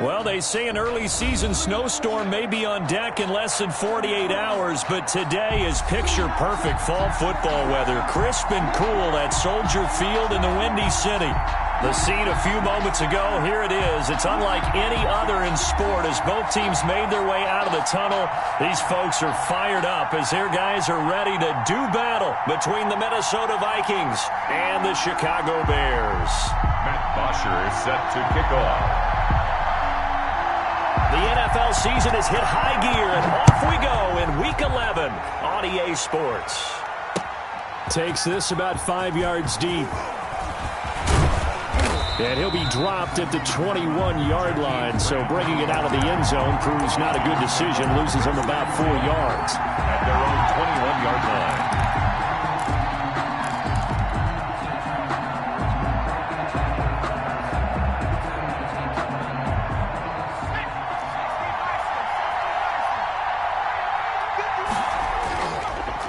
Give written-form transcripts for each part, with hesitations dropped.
Well, they say an early season snowstorm may be on deck in less than 48 hours, but today is picture-perfect fall football weather. Crisp and cool at Soldier Field in the Windy City. The scene a few moments ago, here it is. It's unlike any other in sport as both teams made their way out of the tunnel. These folks are fired up as their guys are ready to do battle between the Minnesota Vikings and the Chicago Bears. Matt Bosher is set to kick off. The NFL season has hit high gear, and off we go in Week 11 on EA Sports. Takes this about 5 yards deep. And he'll be dropped at the 21-yard line, so bringing it out of the end zone proves not a good decision. Loses him about 4 yards. At their own 21-yard line.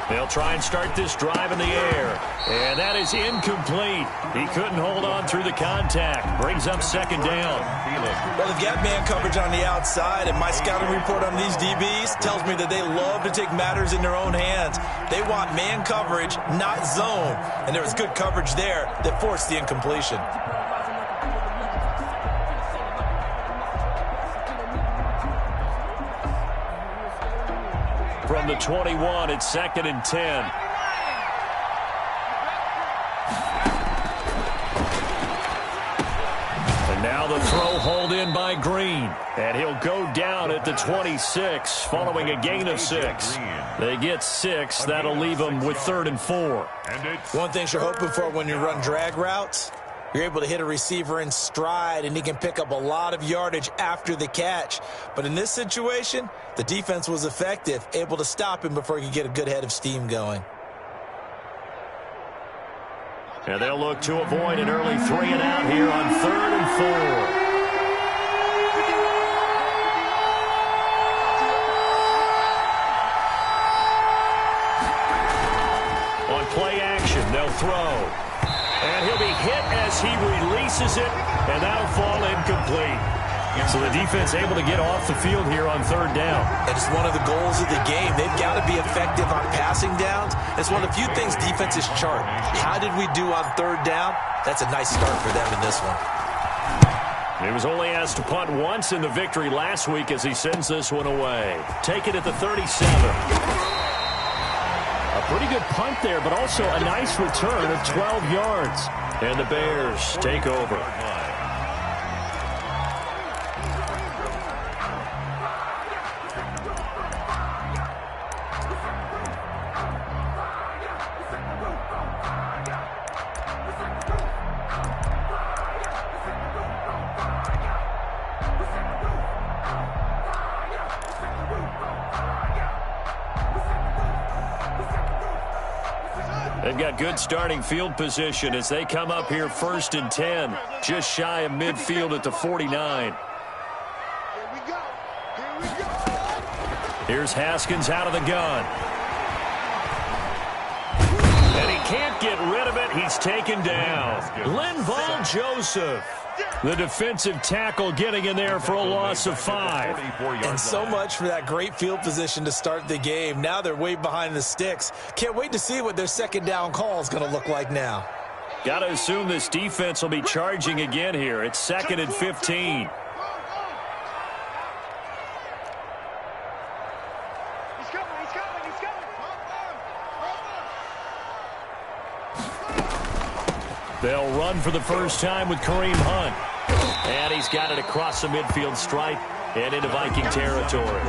They'll try and start this drive in the air. And that is incomplete. He couldn't hold on through the contact. Brings up second down. Well, they've got man coverage on the outside, and my scouting report on these DBs tells me that they love to take matters in their own hands. They want man coverage, not zone. And there was good coverage there that forced the incompletion. From the 21, it's 2nd and 10. And now the throw hauled in by Green. And he'll go down at the 26 following a gain of 6. They get 6. That'll leave them with 3rd and 4. One thing you're hoping for when you run drag routes, you're able to hit a receiver in stride, and he can pick up a lot of yardage after the catch. But in this situation, the defense was effective, able to stop him before he could get a good head of steam going. And they'll look to avoid an early 3 and out here on 3rd and 4. On play action, they'll throw. And he'll be hit as he releases it, and that'll fall incomplete. So the defense able to get off the field here on 3rd down. And it's one of the goals of the game. They've got to be effective on passing downs. It's one of the few things defenses chart. How did we do on 3rd down? That's a nice start for them in this one. He was only asked to punt once in the victory last week as he sends this one away. Take it at the 37. A pretty good punt there, but also a nice return of 12 yards. And the Bears take over. They've got good starting field position as they come up here 1st and 10, just shy of midfield at the 49. Here's Haskins out of the gun. And he can't get rid of it. He's taken down. Linval Joseph, the defensive tackle, getting in there for a loss of 5. And so much for that great field position to start the game. Now they're way behind the sticks. Can't wait to see what their second down call is going to look like now. Got to assume this defense will be charging again here. It's 2nd and 15. They'll run for the first time with Kareem Hunt. And he's got it across the midfield stripe and into Viking territory.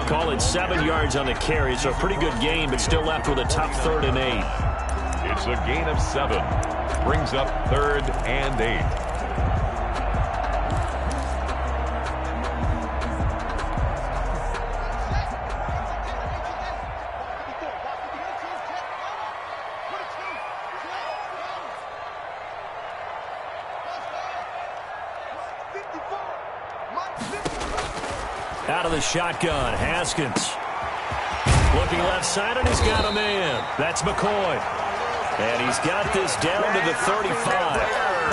Call it 7 yards on the carry, so a pretty good gain, but still left with a tough 3rd and 8. It's a gain of 7. Brings up 3rd and 8. Out of the shotgun, Haskins. Looking left side, and he's got a man. That's McCoy. And he's got this down to the 35.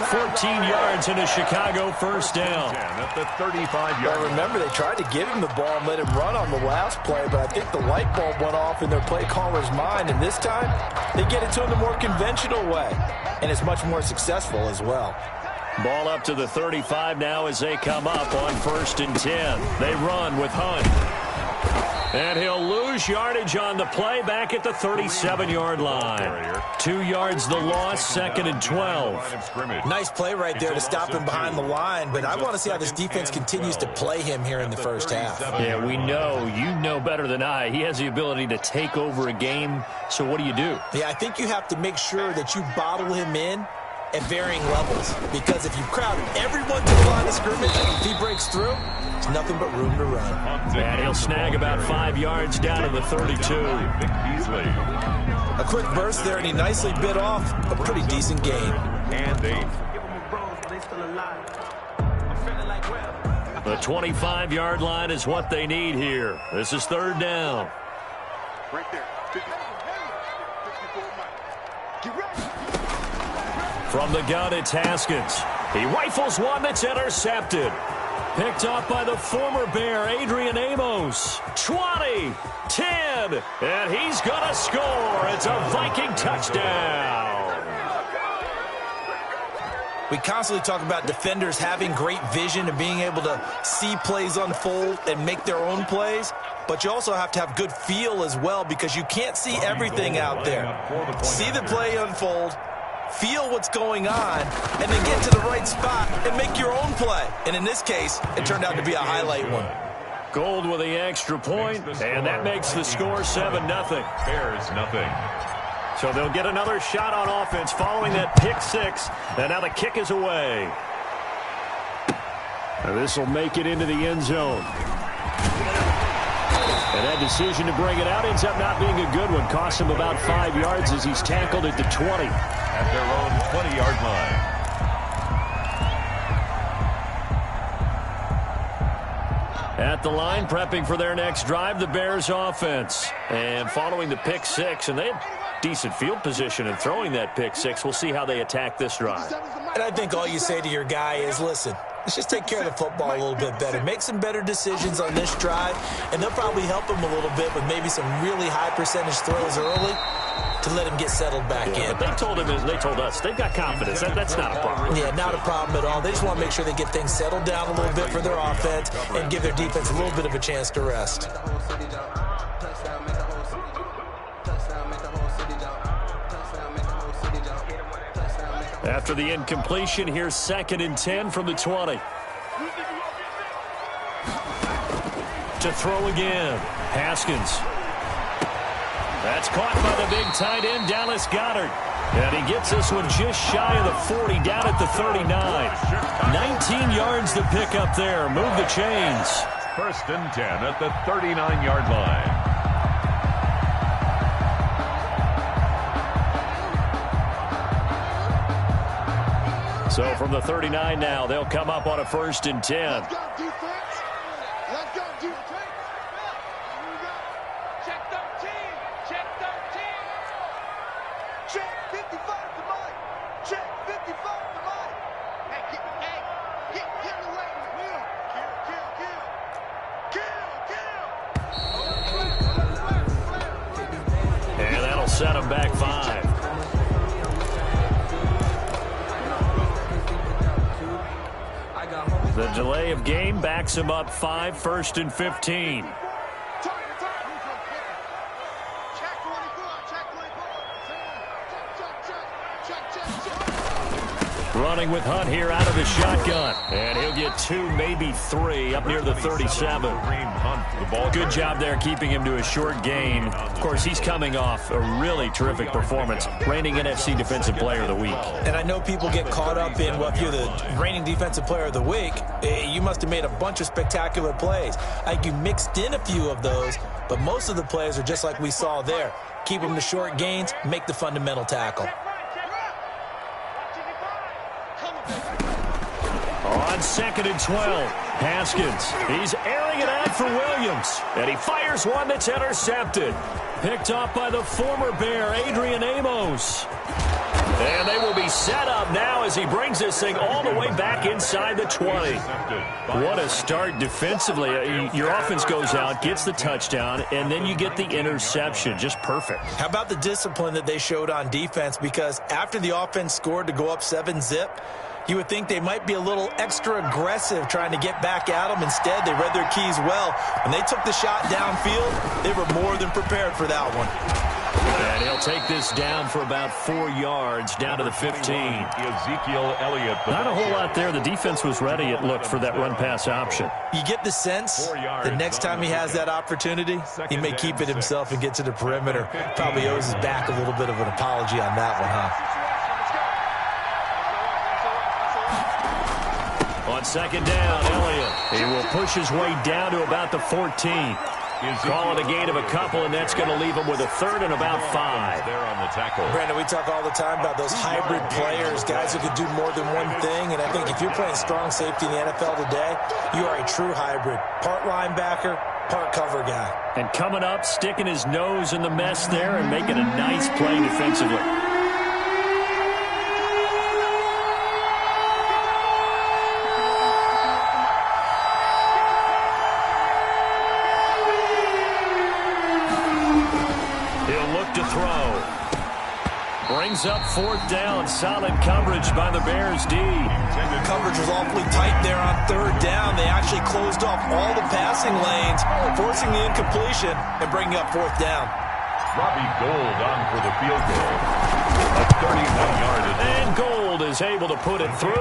14 yards and a Chicago first down. At the 35-yard line. Remember, they tried to give him the ball and let him run on the last play, but I think the light bulb went off in their play caller's mind, and this time they get it to him the more conventional way, and it's much more successful as well. Ball up to the 35 now as they come up on 1st and 10. They run with Hunt. And he'll lose yardage on the play back at the 37-yard line. 2 yards the loss, 2nd and 12. Nice play right there to stop him behind the line, but I want to see how this defense continues to play him here in the first half. Yeah, we know. You know better than I. He has the ability to take over a game, so what do you do? Yeah, I think you have to make sure that you bottle him in at varying levels, because if you crowd everyone to the line of scrimmage, if he breaks through, there's nothing but room to run. And he'll snag about 5 yards down to the 32. A quick burst there, and he nicely bit off a pretty decent gain. And 8. The 25-yard line is what they need here. This is 3rd down. Right there. Get ready. From the gun, it's Haskins. He rifles one that's intercepted. Picked up by the former Bear, Adrian Amos. 20, 10, and he's going to score. It's a Viking touchdown. We constantly talk about defenders having great vision and being able to see plays unfold and make their own plays. But you also have to have good feel as well, because you can't see everything out there. See the play unfold, feel what's going on, and then get to the right spot and make your own play. And in this case, it turned out to be a highlight one. Gold with the extra point, and that makes the score 7-0. Bears nothing. So they'll get another shot on offense following that pick six, and now the kick is away. This will make it into the end zone. And that decision to bring it out ends up not being a good one. Costs him about 5 yards as he's tackled at the 20. At their own 20-yard line. At the line, prepping for their next drive, the Bears offense. And following the pick six, and they had decent field position in throwing that pick six. We'll see how they attack this drive. And I think all you say to your guy is, listen, let's just take care of the football a little bit better. Make some better decisions on this drive, and they'll probably help him a little bit with maybe some really high percentage throws early to let him get settled back in. But they told him, they told us, they've got confidence. That's not a problem. Yeah, not a problem at all. They just want to make sure they get things settled down a little bit for their offense and give their defense a little bit of a chance to rest. After the incompletion, here's 2nd and 10 from the 20. To throw again. Haskins. That's caught by the big tight end, Dallas Goedert. And he gets this one just shy of the 40, down at the 39. 19 yards to pick up there. Move the chains. 1st and 10 at the 39-yard line. So from the 39 now, they'll come up on a 1st and 10. Let's go, defense. Let's go, defense. Here we go. Check 13. Check 13. Check 55 to Mike. Check 55 to Mike. Hey, get away from me. Kill. And that'll set him back 5. The delay of game backs him up 5, 1st and 15. Running with Hunt here out of the shotgun. And he'll get 2, maybe 3 up near the 37. Good job there keeping him to a short gain. Of course, he's coming off a really terrific performance. Reigning NFC Defensive Player of the Week. And I know people get caught up in, well, if you're the reigning Defensive Player of the Week, you must have made a bunch of spectacular plays. I think you mixed in a few of those, but most of the plays are just like we saw there. Keep them to short gains, make the fundamental tackle. On 2nd and 12, Haskins. He's airing it out for Williams. And he fires one that's intercepted. Picked up by the former Bear, Adrian Amos. And they will be set up now as he brings this thing all the way back inside the 20. What a start defensively. Your offense goes out, gets the touchdown, and then you get the interception. Just perfect. How about the discipline that they showed on defense? Because after the offense scored to go up 7-zip, you would think they might be a little extra aggressive trying to get back at them. Instead, they read their keys well. When they took the shot downfield, they were more than prepared for that one. And he'll take this down for about 4 yards, down to the 15. Ezekiel Elliott. Not a whole lot there. The defense was ready, it looked, for that run-pass option. You get the sense that next time he has that opportunity, he may keep it himself and get to the perimeter. Probably owes his back a little bit of an apology on that one, huh? On second down, Elliott. He will push his way down to about the 14. Call it a gain of a couple, and that's going to leave him with a third and about 5. There on the tackle. Brandon, we talk all the time about those hybrid players, guys who could do more than one thing. And I think if you're playing strong safety in the NFL today, you are a true hybrid. Part linebacker, part cover guy. And coming up, sticking his nose in the mess there and making a nice play defensively. Brings up 4th down. Solid coverage by the Bears D. Coverage was awfully tight there on 3rd down. They actually closed off all the passing lanes, forcing the incompletion and bringing up 4th down. Robbie Gould on for the field goal. A 31-yard. And Gould is able to put it through.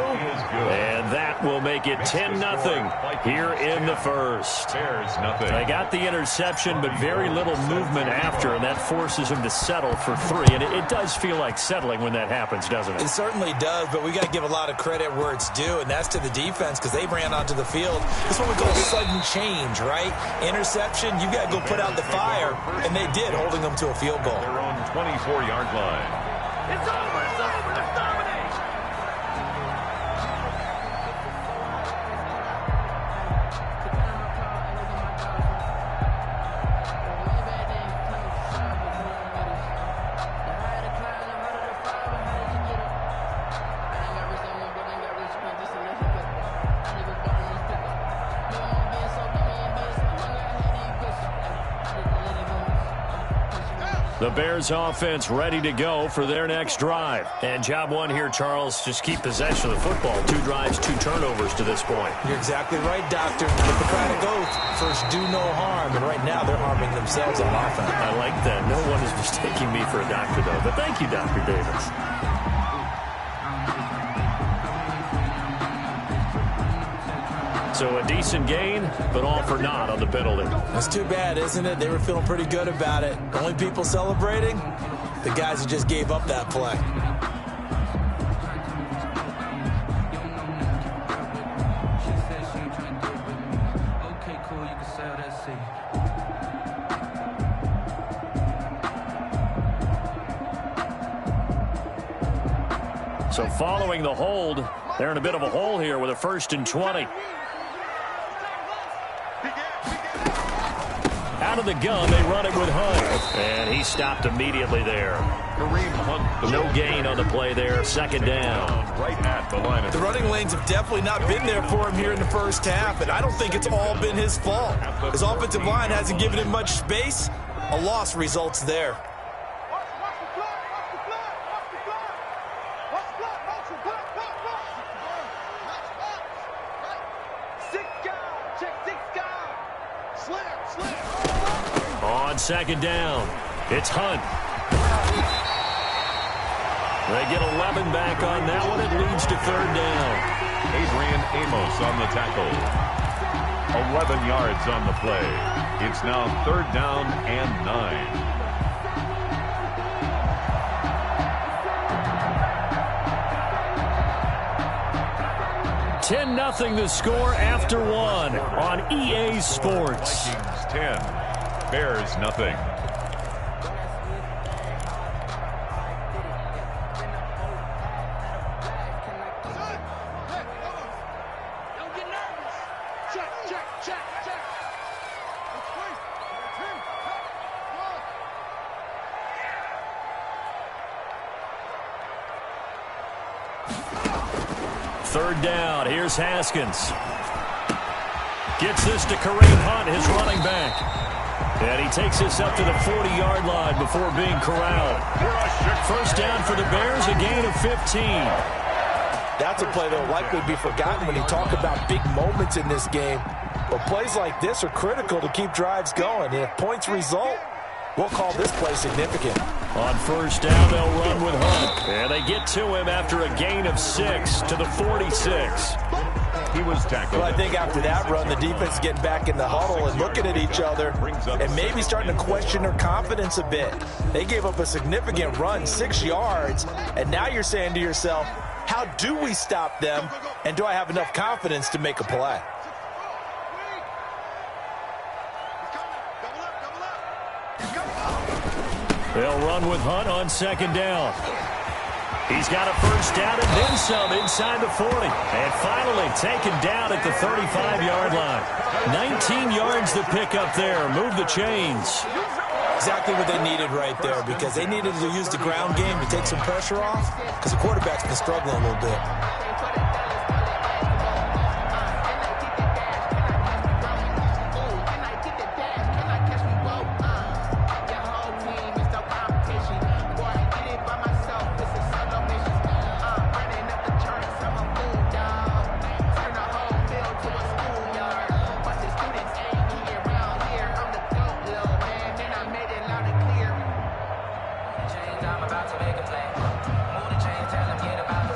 And that will make it 10-0 here in the first. Bears nothing. They got the interception, but very little movement after, and that forces him to settle for 3. And it does feel like settling when that happens, doesn't it? It certainly does, but we got to give a lot of credit where it's due, and that's to the defense because they ran onto the field. This one we call sudden change, right? Interception, you got to go put out the fire, and they did, holding them to a field goal. Their own 24-yard line. It's over, it's over, it's domination. The Bears offense ready to go for their next drive. And job one here, Charles, just keep possession of the football. 2 drives, 2 turnovers to this point. You're exactly right, Doctor. Hippocratic oath, first do no harm. And right now they're harming themselves on offense. I like that. No one is mistaking me for a doctor, though. But thank you, Dr. Davis. So a decent gain, but all for naught on the penalty. That's too bad, isn't it? They were feeling pretty good about it. The only people celebrating? The guys who just gave up that play. So following the hold, they're in a bit of a hole here with a 1st and 20. Out of the gun, they run it with Hunt. And he stopped immediately there. Kareem Hunt. No gain on the play there. 2nd down. Right at the line. The running lanes have definitely not been there for him here in the first half, and I don't think it's all been his fault. His offensive line hasn't given him much space. A loss results there. On 2nd down, it's Hunt. They get 11 back on that one. It leads to 3rd down. Adrian Amos on the tackle. 11 yards on the play. It's now 3rd down and 9. Nothing the score after 1 on EA Sports. Vikings 10, Bears nothing. Don't get nervous. Check, check, check, check. third down. Here's Haskins. Gets this to Kareem Hunt, his running back. And he takes this up to the 40-yard line before being corralled. First down for the Bears, a gain of 15. That's a play that will likely be forgotten when you talk about big moments in this game. But plays like this are critical to keep drives going. And if points result, we'll call this play significant. On first down, they'll run with Hunt. And they get to him after a gain of 6 to the 46. He was tackled. Well, I think after that run, the defense is getting back in the huddle and looking at each other and maybe starting to question their confidence a bit. They gave up a significant run, 6 yards, and now you're saying to yourself, how do we stop them, and do I have enough confidence to make a play? They'll run with Hunt on second down. He's got a first down and then some inside the 40. And finally taken down at the 35-yard line. 19 yards to pick up there. Move the chains. Exactly what they needed right there, because they needed to use the ground game to take some pressure off, because the quarterback's been struggling a little bit.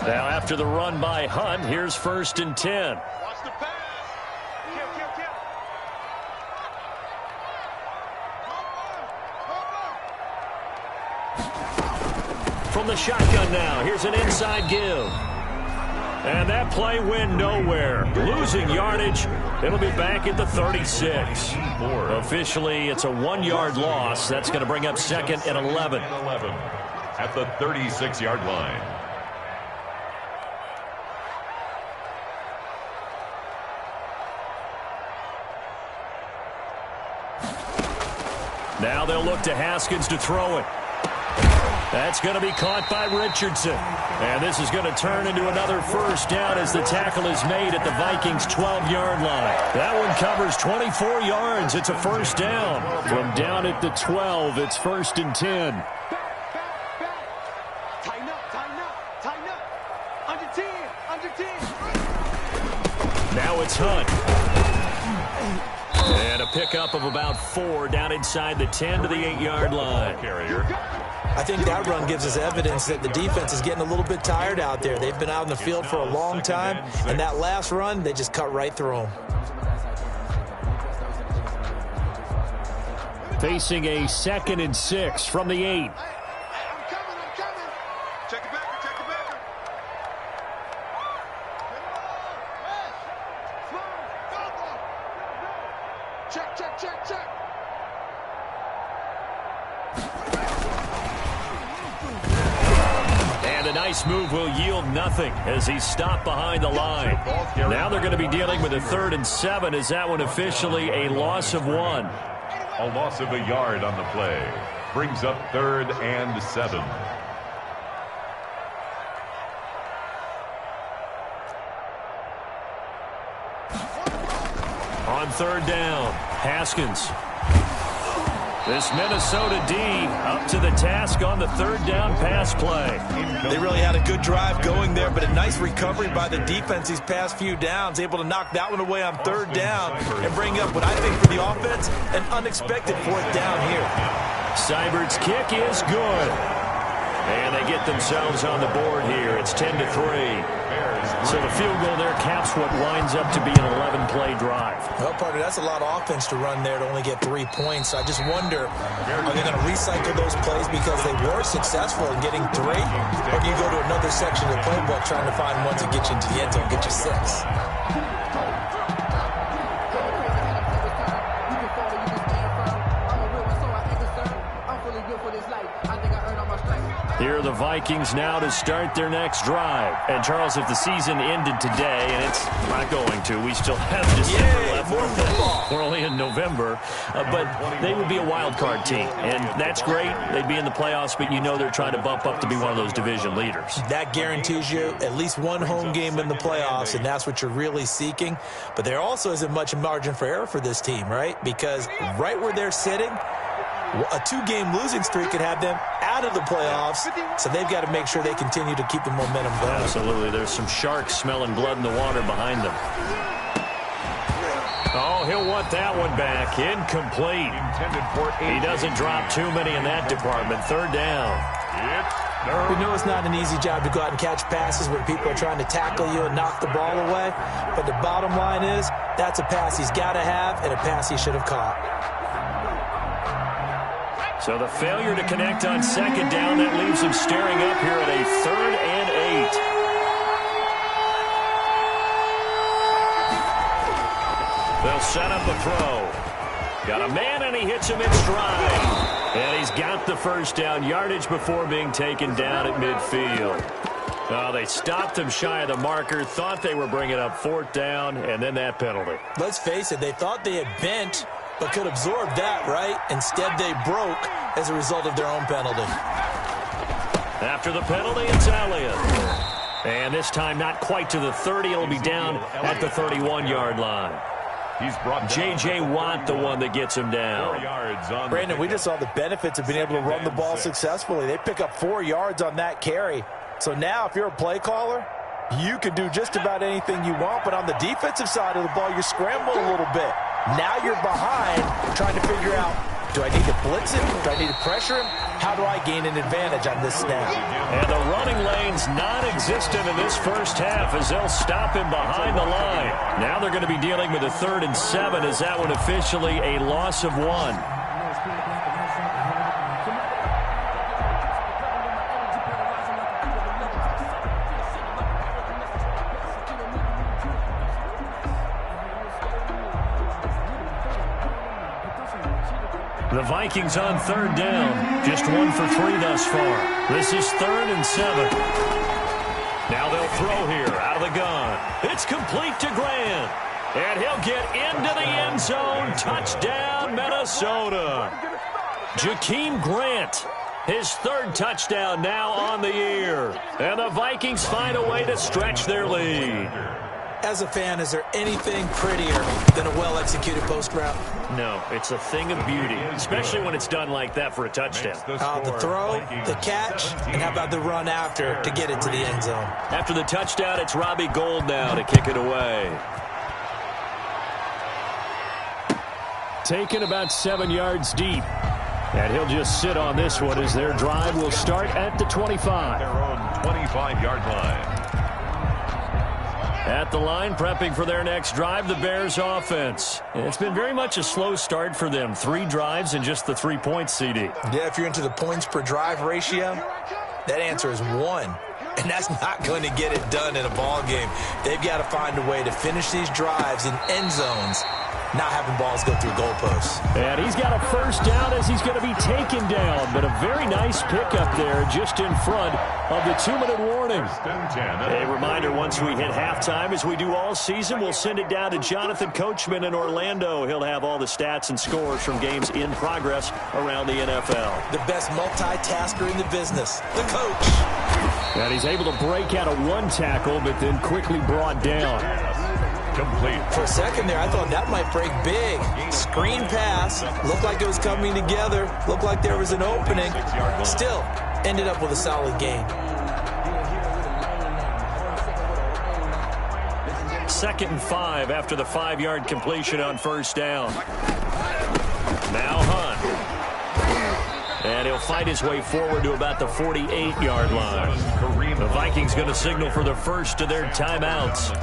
Now after the run by Hunt, here's first and 10. Watch the pass. Kill. From the shotgun now, here's an inside give. And that play went nowhere. Losing yardage. It'll be back at the 36. Officially, it's a 1-yard loss. That's going to bring up second and 11. At the 36-yard line. Now they'll look to Haskins to throw it. That's going to be caught by Richardson. And this is going to turn into another first down as the tackle is made at the Vikings' 12-yard line. That one covers 24 yards. It's a first down. From down at the 12, it's first and 10. Tighten up. Under 10. Now it's Hunt. And a pickup of about 4 down inside the 10 to the 8-yard line. I think that run gives us evidence that the defense is getting a little bit tired out there. They've been out in the field for a long time, and that last run, they just cut right through them. Facing a 2nd and 6 from the 8. I'm coming. Check the backer. Check. And a nice move will yield nothing as he's stopped behind the line. Now they're going to be dealing with a 3rd and 7. Is that one officially a loss of 1? A loss of a yard on the play. Brings up 3rd and 7. On 3rd down, Haskins. This Minnesota D up to the task on the 3rd down pass play. They really had a good drive going there, but a nice recovery by the defense these past few downs, able to knock that one away on 3rd down and bring up what I think for the offense, an unexpected 4th down here. Seibert's kick is good. And they get themselves on the board here. It's 10-3. So the field goal there caps what winds up to be an 11-play drive. Well, partner, that's a lot of offense to run there to only get 3 points. I just wonder, are they going to recycle those plays because they were successful in getting 3? Or do you go to another section of the playbook trying to find ones that get you into the end zone, get you 6? I'm a real one, so I ain't concerned. I'm fully built for this life. I think I earned all my stripes. Here are the Vikings now to start their next drive. And, Charles, if the season ended today, and it's not going to, we still have December left. More football. We're only in November. But they would be a wild card team. And that's great. They'd be in the playoffs, but you know they're trying to bump up to be one of those division leaders. That guarantees you at least one home game in the playoffs, and that's what you're really seeking. But there also isn't much margin for error for this team, right? Because right where they're sitting, a 2-game losing streak could have them out of the playoffs, so they've got to make sure they continue to keep the momentum going. Absolutely. There's some sharks smelling blood in the water behind them. Oh, he'll want that one back. Incomplete. He doesn't drop too many in that department. Third down. We know it's not an easy job to go out and catch passes when people are trying to tackle you and knock the ball away, but the bottom line is that's a pass he's got to have and a pass he should have caught. So the failure to connect on second down, that leaves him staring up here at a 3rd and 8. They'll set up a throw. Got a man, and he hits him in stride. And he's got the first down yardage before being taken down at midfield. Oh, they stopped him shy of the marker, thought they were bringing up 4th down, and then that penalty. Let's face it, they thought they had bent but could absorb that, right? Instead, they broke as a result of their own penalty. After the penalty, it's Elliott. And this time, not quite to the 30. It'll be down at the 31-yard line. He's brought J.J. Watt, the one that gets him down. Brandon, we just saw the benefits of being able to run the ball successfully. They pick up 4 yards on that carry. So now, if you're a play caller, you can do just about anything you want. But on the defensive side of the ball, you're scrambling a little bit. Now you're behind, trying to figure out, do I need to blitz him? Do I need to pressure him? How do I gain an advantage on this snap? And the running lane's non-existent in this first half as they'll stop him behind the line. Now they're going to be dealing with a 3rd and 7 as that one officially a loss of 1. The Vikings on 3rd down. Just 1 for 3 thus far. This is 3rd and 7. Now they'll throw here out of the gun. It's complete to Grant. And he'll get into the end zone. Touchdown, Minnesota. Jakeem Grant, his 3rd touchdown now on the year. And the Vikings find a way to stretch their lead. As a fan, is there anything prettier than a well-executed post route? No, it's a thing of beauty, especially when it's done like that for a touchdown. The throw, the catch, and how about the run after to get it to the end zone? After the touchdown, it's Robbie Gould now to kick it away. Taken about 7 yards deep. And he'll just sit on this one as their drive will start at the 25. Their own 25-yard line. At the line, prepping for their next drive, the Bears offense. It's been very much a slow start for them. 3 drives and just the 3 points, CD. Yeah, if you're into the points per drive ratio, that answer is 1. And that's not going to get it done in a ball game. They've got to find a way to finish these drives in end zones, not having balls go through goalposts. And he's got a first down as he's going to be taken down. But a very nice pickup there just in front of the 2-minute warning. A reminder, once we hit halftime, as we do all season, we'll send it down to Jonathan Coachman in Orlando. He'll have all the stats and scores from games in progress around the NFL. The best multitasker in the business, the coach. And he's able to break out of 1 tackle, but then quickly brought down. Complete. For a second there, I thought that might break big. Screen pass. Looked like it was coming together. Looked like there was an opening. Still, ended up with a solid gain. 2nd and 5 after the 5-yard completion on first down. Now Hunt. And he'll fight his way forward to about the 48-yard line. The Vikings going to signal for the first of their timeouts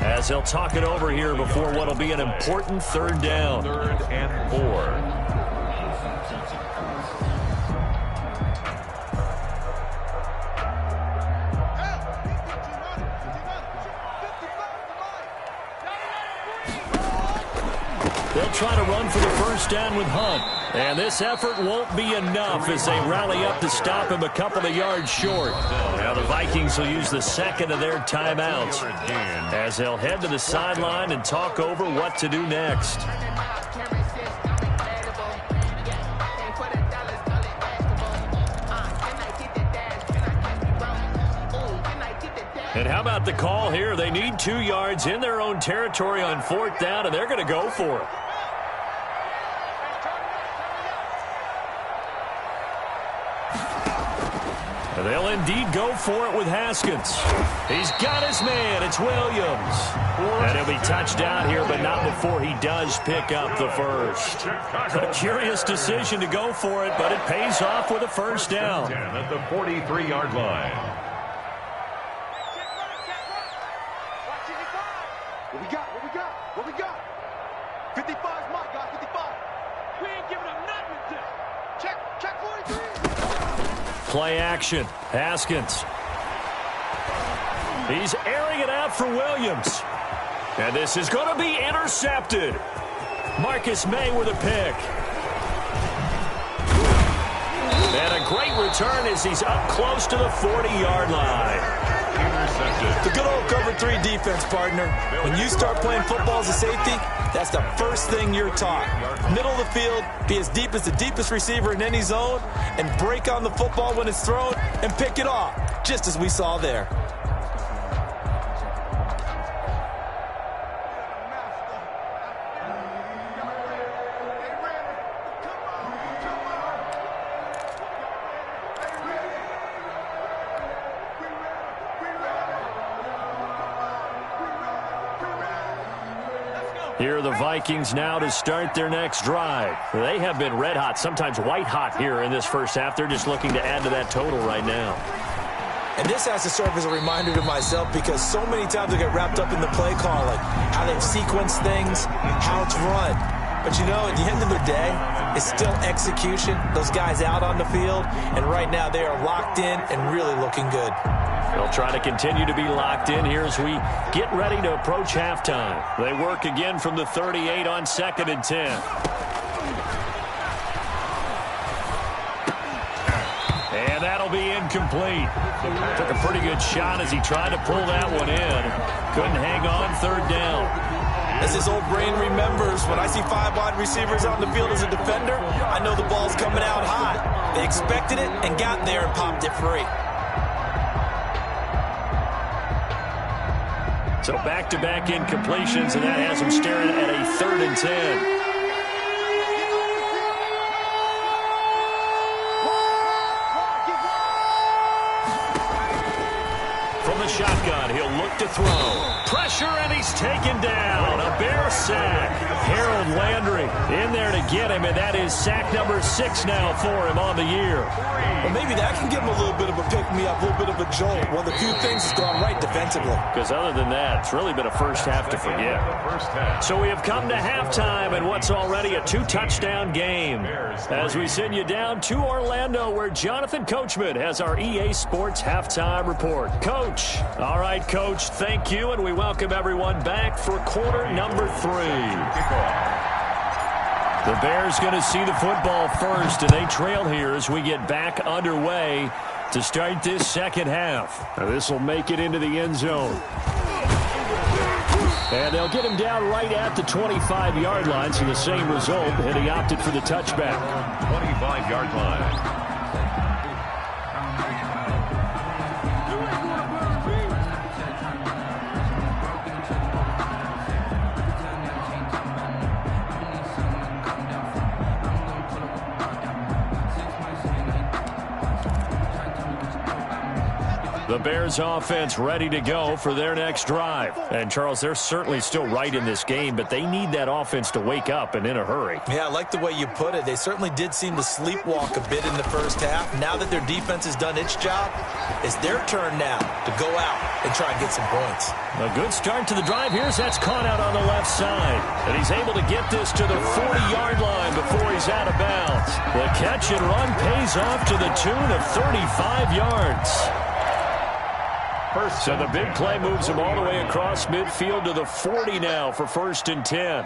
as they'll talk it over here before what will be an important 3rd down. 3rd and 4. They'll try to run for the first down with Hunt. And this effort won't be enough as they rally up to stop him a couple of yards short. Now the Vikings will use the second of their timeouts as they'll head to the sideline and talk over what to do next. And how about the call here? They need 2 yards in their own territory on 4th down, and they're going to go for it. They'll indeed go for it with Haskins. He's got his man. It's Williams. And he'll be touched down here, but not before he does pick up the first. A curious decision to go for it, but it pays off with a first down. At the 43-yard line. What we got? What we got? What we got? 55's my guy, 55. We ain't giving up nothing to this. Check 43. Play action. Haskins. He's airing it out for Williams. And this is going to be intercepted. Marcus May with a pick. And a great return as he's up close to the 40-yard line. The good old cover 3 defense, partner. When you start playing football as a safety, that's the first thing you're taught. Middle of the field, be as deep as the deepest receiver in any zone, and break on the football when it's thrown and pick it off, just as we saw there. Here are the Vikings now to start their next drive. They have been red hot, sometimes white hot here in this first half. They're just looking to add to that total right now. And this has to serve as a reminder to myself because so many times I get wrapped up in the play calling, how they've sequenced things, how it's run. But, you know, at the end of the day, it's still execution. Those guys out on the field, and right now they are locked in and really looking good. They'll try to continue to be locked in here as we get ready to approach halftime. They work again from the 38 on 2nd and 10. And that'll be incomplete. Took a pretty good shot as he tried to pull that one in. Couldn't hang on 3rd down. As his old brain remembers, when I see 5 wide receivers on the field as a defender, I know the ball's coming out hot. They expected it and got there and popped it free. So back-to-back incompletions, and that has them staring at a 3rd and 10. From the shotgun, he'll look to throw. Pressure, and he's taken down. A Bear sack. Harold Landry in there to get him, and that is sack number 6 now for him on the year. Well, maybe that can give him a little bit of a pick-me-up, a little bit of a jolt. One of the few things has gone right defensively. Because other than that, it's really been a first half to forget. So we have come to halftime and what's already a 2-touchdown game. As we send you down to Orlando, where Jonathan Coachman has our EA Sports halftime report. Coach. All right, Coach, thank you, and we welcome everyone back for quarter number 3. The Bears going to see the football first, and they trail here as we get back underway to start this second half. Now, this will make it into the end zone. And they'll get him down right at the 25-yard line, so the same result, and he opted for the touchback. 25-yard line. The Bears offense ready to go for their next drive. And, Charles, they're certainly still right in this game, but they need that offense to wake up and in a hurry. Yeah, I like the way you put it. They certainly did seem to sleepwalk a bit in the first half. Now that their defense has done its job, it's their turn now to go out and try and get some points. A good start to the drive here as that's caught out on the left side. And he's able to get this to the 40-yard line before he's out of bounds. The catch and run pays off to the tune of 35 yards. So the big play moves him all the way across midfield to the 40 now for 1st and 10.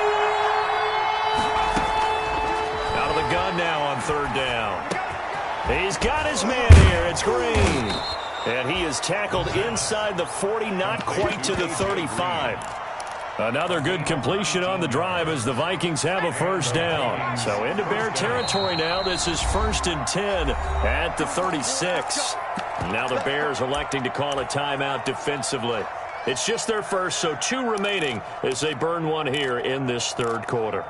got his man here. It's Green. And he is tackled inside the 40, not quite to the 35. Another good completion on the drive as the Vikings have a first down. So into Bear territory now. This is 1st and 10 at the 36. Now the Bears electing to call a timeout defensively. It's just their first, so 2 remaining as they burn one here in this third quarter.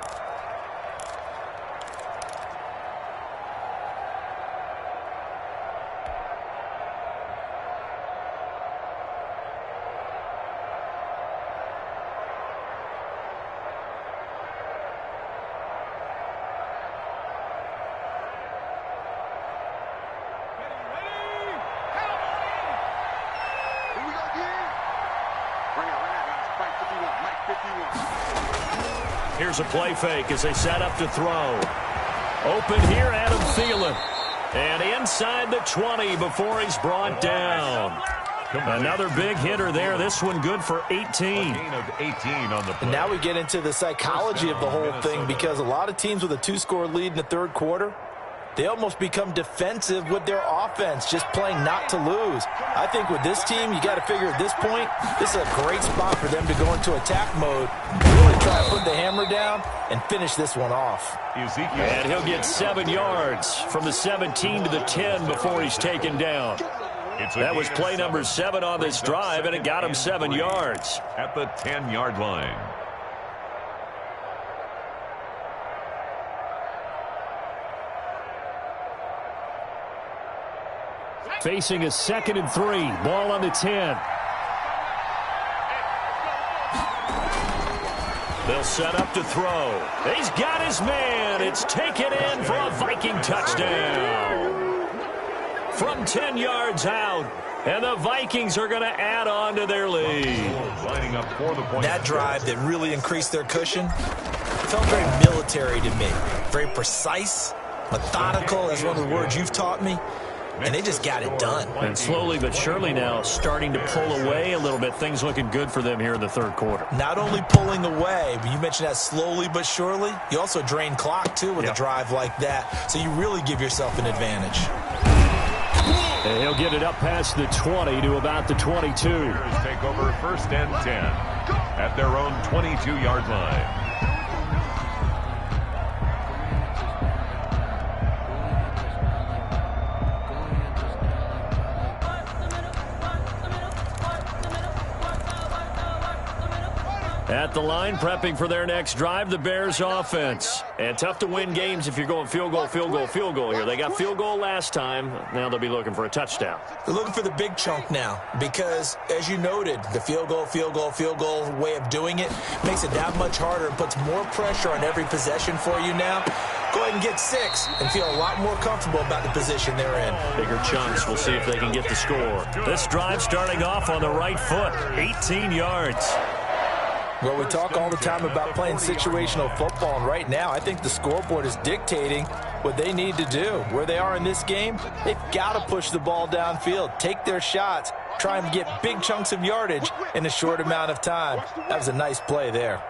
Here's a play fake as they set up to throw. Open here, Adam Thielen. And inside the 20 before he's brought down. Another big hitter there. This one good for 18. Gain of 18 on the play. And now we get into the psychology of the whole thing, because a lot of teams with a 2-score lead in the third quarter, they almost become defensive with their offense, just playing not to lose. I think with this team, you got to figure at this point, this is a great spot for them to go into attack mode, really try to put the hammer down and finish this one off. And he'll get 7 yards from the 17 to the 10 before he's taken down. That was play number 7 on this drive, and it got him 7 yards. At the 10-yard line. Facing a 2nd and 3. Ball on the 10. They'll set up to throw. He's got his man. It's taken in for a Viking touchdown. From 10 yards out. And the Vikings are going to add on to their lead. Lining up for the point. That drive that really increased their cushion felt very military to me. Very precise, methodical. That's one of the words you've taught me. And they just got it done. And slowly but surely now starting to pull away a little bit. Things looking good for them here in the third quarter. Not only pulling away, but you mentioned that slowly but surely. You also drain clock, too, with a drive like that. So you really give yourself an advantage. And he'll get it up past the 20 to about the 22. Take over 1st and 10 at their own 22-yard line. At the line, prepping for their next drive, the Bears offense. And tough to win games if you're going field goal, field goal, field goal here. They got field goal last time. Now they'll be looking for a touchdown. They're looking for the big chunk now because, as you noted, the field goal way of doing it makes it that much harder and puts more pressure on every possession for you now. Go ahead and get 6 and feel a lot more comfortable about the position they're in. Bigger chunks. We'll see if they can get the score. This drive starting off on the right foot. 18 yards. Well, we talk all the time about playing situational football, and right now I think the scoreboard is dictating what they need to do. Where they are in this game, they've got to push the ball downfield, take their shots, try and get big chunks of yardage in a short amount of time. That was a nice play there.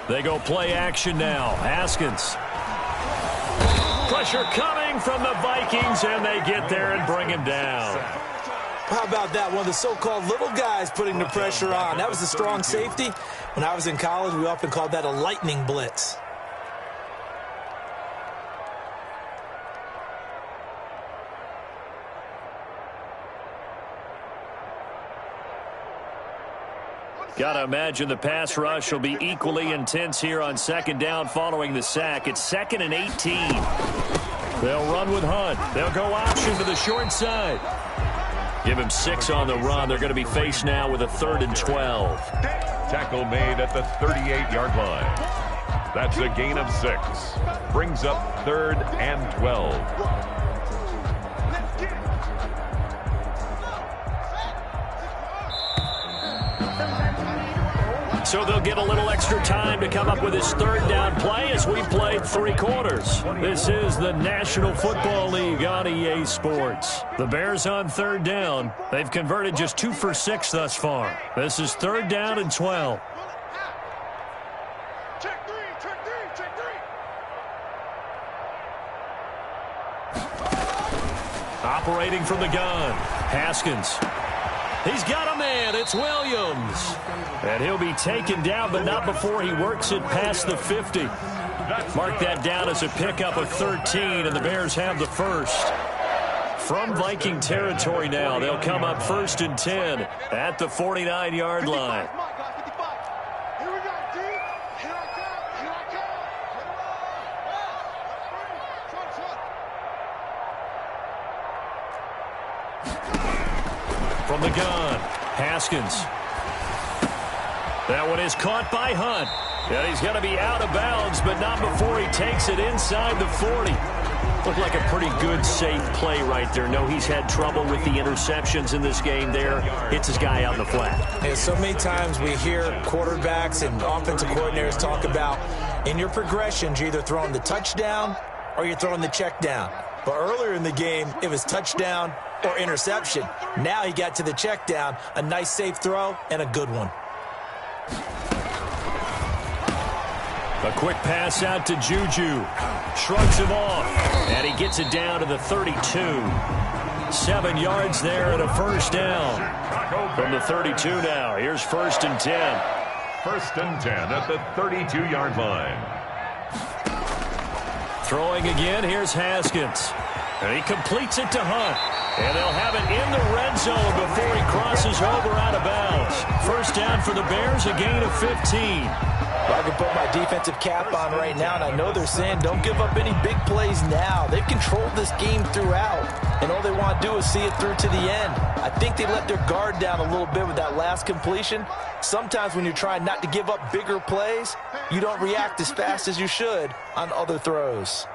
They go play action now. Haskins. Pressure coming from the Vikings, and they get there and bring him down. How about that? One of the so-called little guys putting the pressure on. That was a strong safety. When I was in college, we often called that a lightning blitz. Got to imagine the pass rush will be equally intense here on 2nd down following the sack. It's 2nd and 18. They'll run with Hunt. They'll go option to the short side. Give him 6 on the run. They're going to be faced now with a 3rd and 12. Tackle made at the 38-yard line. That's a gain of 6. Brings up 3rd and 12. So they'll get a little extra time to come up with his third down play as we played 3 quarters. This is the National Football League on EA Sports. The Bears on third down. They've converted just 2 for 6 thus far. This is 3rd down and 12. Check three. Operating from the gun, Haskins. He's got a man. It's Williams. And he'll be taken down, but not before he works it past the 50. Mark that down as a pickup of 13, and the Bears have the first. From Viking territory now, they'll come up 1st and 10 at the 49-yard line. Here we go, D. Here I come. From the gun, Haskins. That one is caught by Hunt. And he's going to be out of bounds, but not before he takes it inside the 40. Looked like a pretty good, safe play right there. No, he's had trouble with the interceptions in this game there. Hits his guy out in the flat. Yeah, so many times we hear quarterbacks and offensive coordinators talk about in your progressions, you're either throwing the touchdown or you're throwing the check down. But earlier in the game, it was touchdown or interception. Now he got to the check down, a nice safe throw and a good one. A quick pass out to Juju. Shrugs him off. And he gets it down to the 32. 7 yards there and a first down. From the 32 now. Here's 1st and 10. 1st and 10 at the 32-yard line. Throwing again. Here's Haskins. And he completes it to Hunt. And they'll have it in the red zone before he crosses over out of bounds. First down for the Bears, a gain of 15. I can put my defensive cap on right now, and I know they're saying don't give up any big plays now. They've controlled this game throughout, and all they want to do is see it through to the end. I think they let their guard down a little bit with that last completion. Sometimes when you're trying not to give up bigger plays, you don't react as fast as you should on other throws.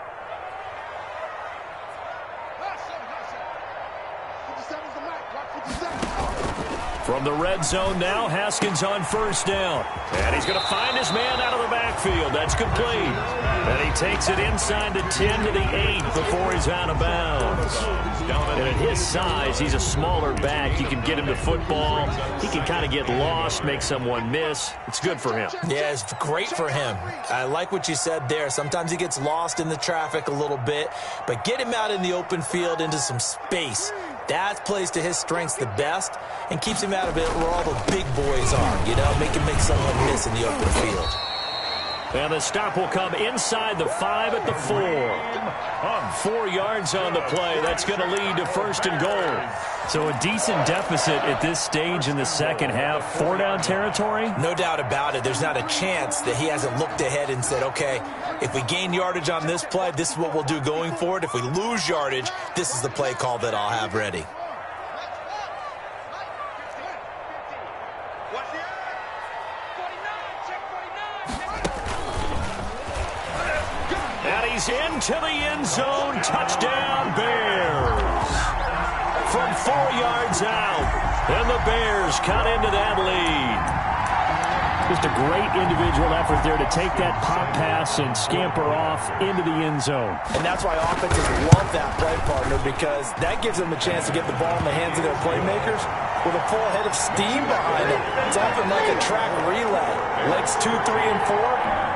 From the red zone now, Haskins on first down. And he's going to find his man out of the backfield. That's complete. And he takes it inside the 10 to the 8 before he's out of bounds. And at his size, he's a smaller back. You can get him to football. He can kind of get lost, make someone miss. It's good for him. Yeah, it's great for him. I like what you said there. Sometimes he gets lost in the traffic a little bit, but get him out in the open field into some space. That plays to his strengths the best and keeps him out of it where all the big boys are, you know, make him make someone miss in the open field. And the stop will come inside the 5 at the 4. 4 yards on the play. That's going to lead to 1st and goal. So a decent deficit at this stage in the second half. 4-down territory? No doubt about it. There's not a chance that he hasn't looked ahead and said, okay, if we gain yardage on this play, this is what we'll do going forward. If we lose yardage, this is the play call that I'll have ready. And he's into the end zone. Touchdown, Bears. From 4 yards out. And the Bears cut into that lead. Just a great individual effort there to take that pop pass and scamper off into the end zone. And that's why offenses love that play, partner, because that gives them a chance to get the ball in the hands of their playmakers with a full head of steam behind them. It's often like a track relay. Legs 2, 3, and 4.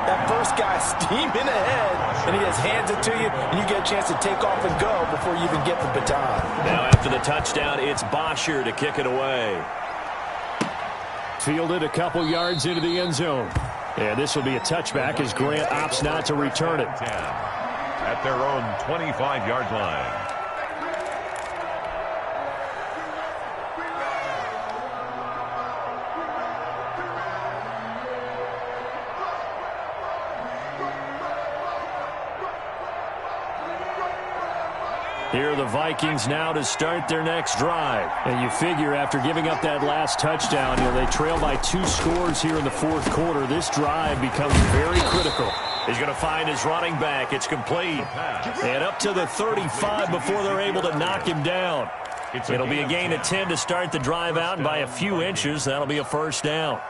That first guy steaming ahead, and he just hands it to you, and you get a chance to take off and go before you even get the baton. Now after the touchdown, it's Bosher to kick it away. Fielded a couple yards into the end zone. And this will be a touchback as Grant opts not to return it. At their own 25-yard line. Here are the Vikings now to start their next drive. And you figure after giving up that last touchdown, they trail by 2 scores here in the 4th quarter. This drive becomes very critical. He's going to find his running back. It's complete. And up to the 35 before they're able to knock him down. It'll be a gain of 10 to start the drive out, and by a few inches, that'll be a first down.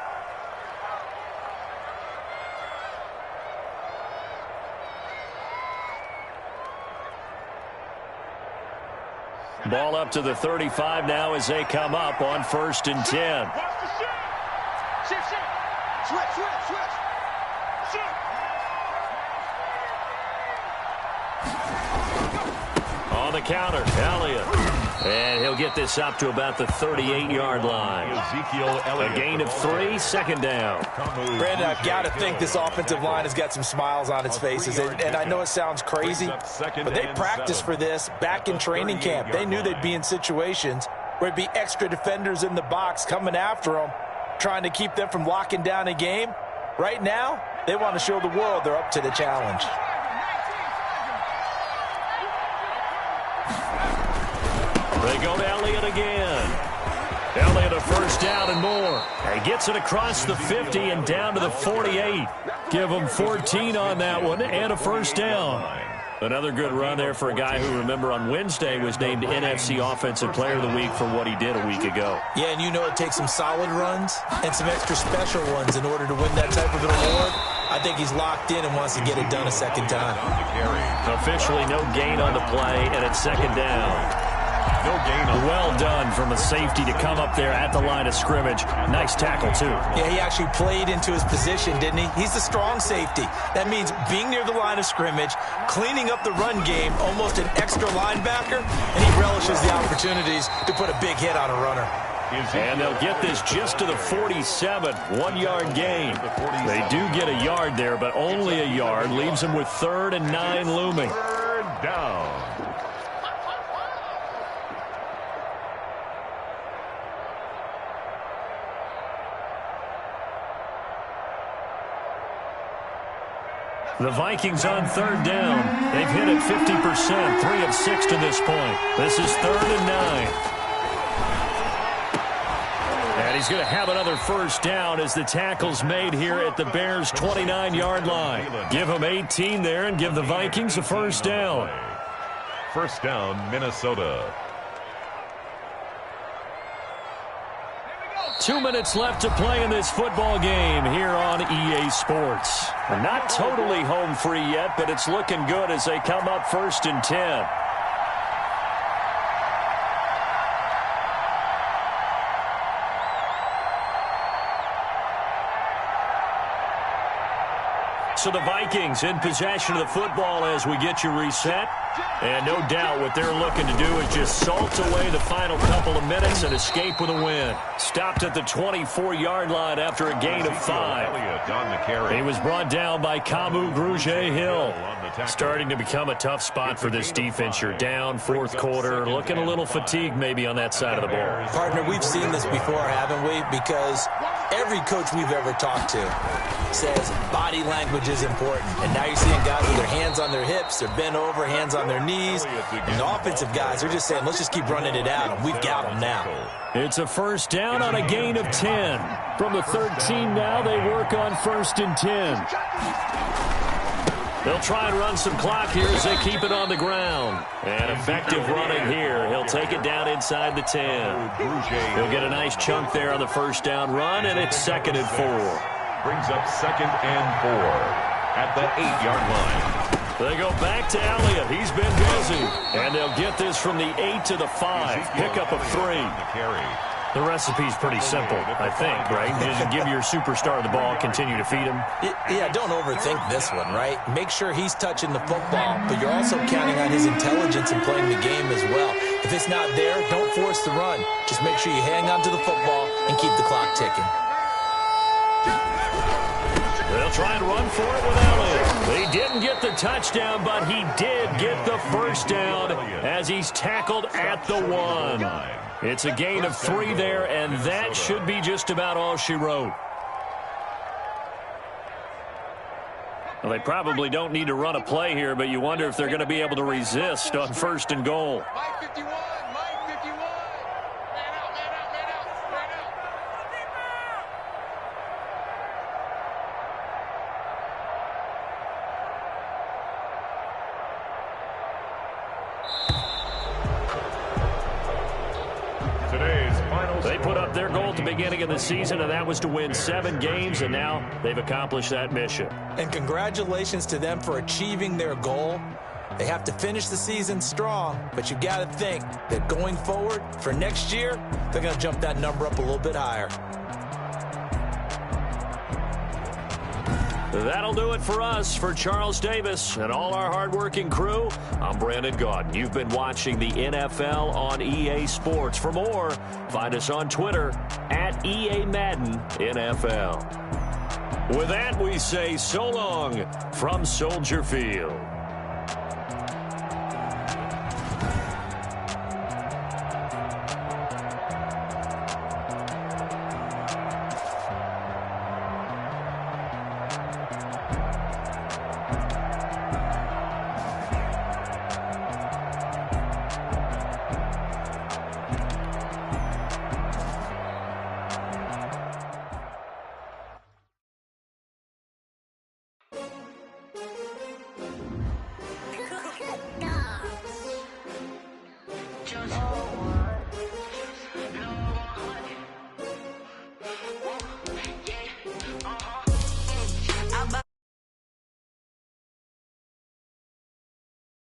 Ball up to the 35 now as they come up on 1st and 10. On the counter, Elliott. And he'll get this up to about the 38-yard line. A gain of 3, 2nd down. Brandon, I've got to think this offensive line has got some smiles on its faces. And I know it sounds crazy, but they practiced for this back in training camp. They knew they'd be in situations where it'd be extra defenders in the box coming after them, trying to keep them from locking down a game. Right now, they want to show the world they're up to the challenge. They go to Elliott again. Elliott a 1st down and more. He gets it across the 50 and down to the 48. Give him 14 on that one and a 1st down. Another good run there for a guy who, remember, on Wednesday was named NFC Offensive Player of the Week for what he did a week ago. Yeah, and you know it takes some solid runs and some extra special ones in order to win that type of an award. I think he's locked in and wants to get it done a 2nd time. Officially no gain on the play, and it's 2nd down. No gain on. Well done from a safety to come up there at the line of scrimmage. Nice tackle, too. Yeah, he actually played into his position, didn't he? He's the strong safety. That means being near the line of scrimmage, cleaning up the run game, almost an extra linebacker, and he relishes the opportunities to put a big hit on a runner. And they'll get this just to the 47, 1-yard gain. They do get a yard there, but only a yard. Leaves them with 3rd and 9 looming. 3rd down. The Vikings on 3rd down. They've hit it 50%, 3 of 6 to this point. This is 3rd and 9. And he's going to have another 1st down as the tackle's made here at the Bears' 29-yard line. Give him 18 there and give the Vikings a 1st down. 1st down, Minnesota. 2 minutes left to play in this football game here on EA Sports. Not totally home free yet, but it's looking good as they come up 1st and 10. So the Vikings in possession of the football as we get you reset. And no doubt what they're looking to do is just salt away the final couple of minutes and escape with a win. Stopped at the 24-yard line after a gain of 5. He was brought down by Kamu Grugier-Hill. Starting to become a tough spot for this defense. You're down 4th quarter, looking a little fatigued maybe on that side of the ball. Partner, we've seen this before, haven't we? Because every coach we've ever talked to says body language is important. And now you're seeing guys with their hands on their hips, they're bent over, hands on their knees. And the offensive guys are just saying, let's just keep running it out, and we've got them now. It's a 1st down on a gain of 10. From the 13 now, they work on 1st and 10. They'll try and run some clock here as they keep it on the ground. And effective running here. He'll take it down inside the 10. He'll get a nice chunk there on the 1st down run, and it's 2nd and 4. Brings up 2nd and 4 at the 8-yard line. They go back to Elliott. He's been busy. And they'll get this from the 8 to the 5. Pickup of 3. The recipe's pretty simple, I think, right? Just give your superstar the ball, continue to feed him. Yeah, don't overthink this one, right? Make sure he's touching the football, but you're also counting on his intelligence in playing the game as well. If it's not there, don't force the run. Just make sure you hang on to the football and keep the clock ticking. They'll try and run for it with Elliott. They didn't get the touchdown, but he did get the 1st down as he's tackled at the 1. It's a gain of 3 there, and that should be just about all she wrote. Well, they probably don't need to run a play here, but you wonder if they're going to be able to resist on 1st and goal. Mike 51, Mike 51. Man out, man out, man out, man out. They put up their goal at the beginning of the season, and that was to win 7 games, and now they've accomplished that mission. And congratulations to them for achieving their goal. They have to finish the season strong, but you got to think that going forward for next year, they're going to jump that number up a little bit higher. That'll do it for us. For Charles Davis and all our hardworking crew, I'm Brandon Gaudin. You've been watching the NFL on EA Sports. For more, find us on Twitter at EA Madden NFL. With that, we say so long from Soldier Field. Joseph.